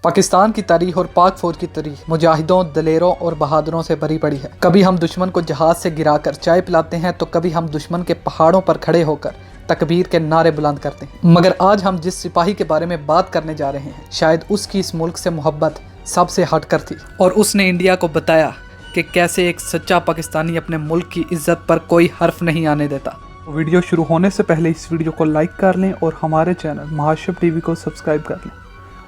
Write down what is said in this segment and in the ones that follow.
पाकिस्तान की तारीख और पाक फौज की तारीख मुजाहिदों, दलेरों और बहादुरों से भरी पड़ी है। कभी हम दुश्मन को जहाज से गिराकर चाय पिलाते हैं तो कभी हम दुश्मन के पहाड़ों पर खड़े होकर तकबीर के नारे बुलंद करते हैं। मगर आज हम जिस सिपाही के बारे में बात करने जा रहे हैं, शायद उसकी इस मुल्क से मोहब्बत सबसे हटकर थी और उसने इंडिया को बताया कि कैसे एक सच्चा पाकिस्तानी अपने मुल्क की इज्जत पर कोई हर्फ नहीं आने देता। वीडियो शुरू होने से पहले इस वीडियो को लाइक कर लें और हमारे चैनल महाशब टीवी को सब्सक्राइब कर लें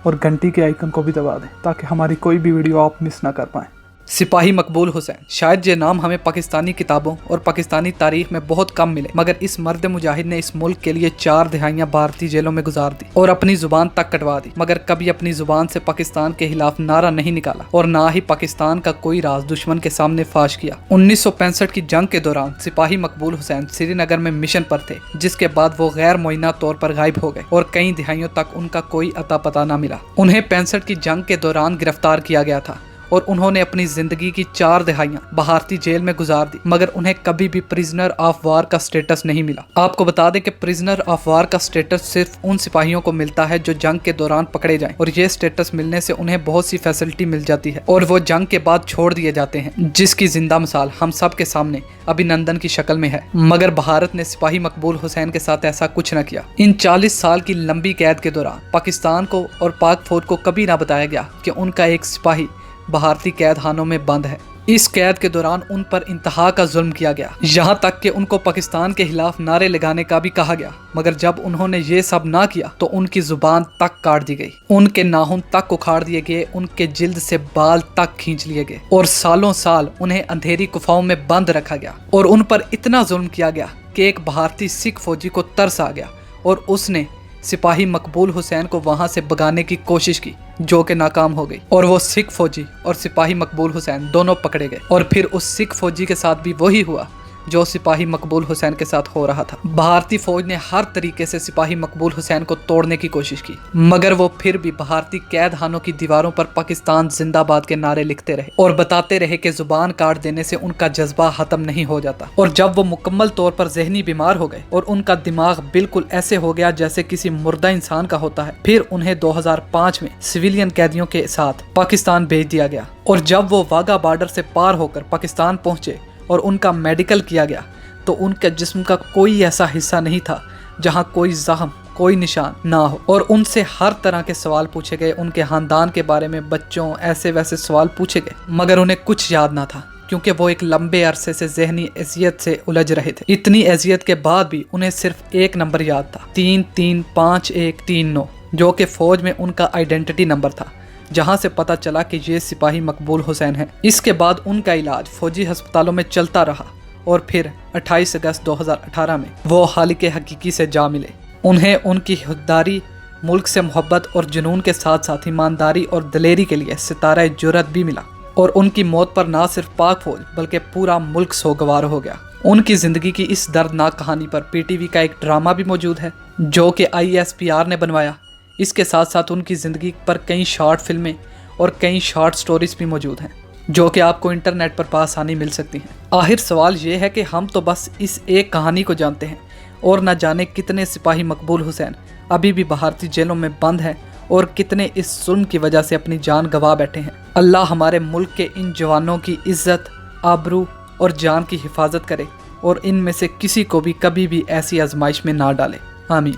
और घंटी के आइकन को भी दबा दें ताकि हमारी कोई भी वीडियो आप मिस ना कर पाएं। सिपाही मकबूल हुसैन, शायद ये नाम हमें पाकिस्तानी किताबों और पाकिस्तानी तारीख में बहुत कम मिले, मगर इस मर्द मुजाहिद ने इस मुल्क के लिए 4 दहाइयां भारतीय जेलों में गुजार दी और अपनी जुबान तक कटवा दी, मगर कभी अपनी जुबान से पाकिस्तान के खिलाफ नारा नहीं निकाला और ना ही पाकिस्तान का कोई राज दुश्मन के सामने फाश किया। 1965 की जंग के दौरान सिपाही मकबूल हुसैन श्रीनगर में मिशन पर थे, जिसके बाद वो गैर मुइना तौर पर गायब हो गए और कई दहाइयों तक उनका कोई अता पता न मिला। उन्हें 65 की जंग के दौरान गिरफ्तार किया गया था और उन्होंने अपनी जिंदगी की 4 दहाइयां भारतीय जेल में गुजार दी, मगर उन्हें कभी भी प्रिजनर ऑफ वार का स्टेटस नहीं मिला। आपको बता दें कि प्रिजनर ऑफ वार का स्टेटस सिर्फ उन सिपाहियों को मिलता है जो जंग के दौरान पकड़े जाएं, और ये स्टेटस मिलने से उन्हें बहुत सी फैसिलिटी मिल जाती है और वो जंग के बाद छोड़ दिए जाते हैं, जिसकी जिंदा मिसाल हम सब के सामने अभिनंदन की शक्ल में है। मगर भारत ने सिपाही मकबूल हुसैन के साथ ऐसा कुछ न किया। इन 40 साल की लंबी कैद के दौरान पाकिस्तान को और पाक फौज को कभी ना बताया गया कि उनका एक सिपाही भारतीय कैद खानों में बंद है। इस कैद के दौरान उन पर इंतहा का जुल्म किया गया, यहाँ तक कि उनको पाकिस्तान के खिलाफ नारे लगाने का भी कहा गया, मगर जब उन्होंने ये सब ना किया तो उनकी जुबान तक काट दी गई, उनके नाखून तक उखाड़ दिए गए, उनके जिल्द से बाल तक खींच लिए गए और सालों साल उन्हें अंधेरी गुफाओं में बंद रखा गया और उन पर इतना जुल्म किया गया कि एक भारतीय सिख फौजी को तरस आ गया और उसने सिपाही मकबूल हुसैन को वहां से भगाने की कोशिश की, जो कि नाकाम हो गई और वो सिख फौजी और सिपाही मकबूल हुसैन दोनों पकड़े गए। और फिर उस सिख फौजी के साथ भी वही हुआ जो सिपाही मकबूल हुसैन के साथ हो रहा था। भारतीय फौज ने हर तरीके से सिपाही मकबूल हुसैन को तोड़ने की कोशिश की, मगर वो फिर भी भारतीय कैद खानों की दीवारों पर पाकिस्तान जिंदाबाद के नारे लिखते रहे और बताते रहे कि जुबान काट देने से उनका जज्बा खत्म नहीं हो जाता। और जब वो मुकम्मल तौर पर जहनी बीमार हो गए और उनका दिमाग बिल्कुल ऐसे हो गया जैसे किसी मुर्दा इंसान का होता है, फिर उन्हें 2005 में सिविलियन कैदियों के साथ पाकिस्तान भेज दिया गया। और जब वो वाघा बॉर्डर से पार होकर पाकिस्तान पहुंचे और उनका मेडिकल किया गया तो उनके जिस्म का कोई ऐसा हिस्सा नहीं था जहां कोई जख्म, कोई निशान ना हो। और उनसे हर तरह के सवाल पूछे गए, उनके खानदान के बारे में, बच्चों, ऐसे वैसे सवाल पूछे गए, मगर उन्हें कुछ याद ना था क्योंकि वो एक लंबे अरसे से जहनी अजियत से उलझ रहे थे। इतनी अजियत के बाद भी उन्हें सिर्फ एक नंबर याद था, 335139, जो कि फौज में उनका आइडेंटिटी नंबर था, जहां से पता चला कि ये सिपाही मकबूल हुसैन है। इसके बाद उनका इलाज फौजी अस्पतालों में चलता रहा और फिर 28 अगस्त 2018 में वो खालिक हकीकी से जा मिले। उन्हें उनकी खुददारी, मुल्क से मोहब्बत और जुनून के साथ साथ ईमानदारी और दलेरी के लिए सितारा जुर्रत भी मिला और उनकी मौत पर ना सिर्फ पाक फौज बल्कि पूरा मुल्क सोगवार हो गया। उनकी जिंदगी की इस दर्दनाक कहानी पर पीटीवी का एक ड्रामा भी मौजूद है जो कि ISPR ने बनवाया। इसके साथ साथ उनकी ज़िंदगी पर कई शॉर्ट फिल्में और कई शॉर्ट स्टोरीज भी मौजूद हैं जो कि आपको इंटरनेट पर आसानी मिल सकती हैं। आखिर सवाल ये है कि हम तो बस इस एक कहानी को जानते हैं और न जाने कितने सिपाही मकबूल हुसैन अभी भी भारतीय जेलों में बंद हैं और कितने इस जुल्म की वजह से अपनी जान गंवा बैठे हैं। अल्लाह हमारे मुल्क के इन जवानों की इज्जत, आबरू और जान की हिफाजत करे और इनमें से किसी को भी कभी भी ऐसी आजमाइश में ना डाले। आमीन।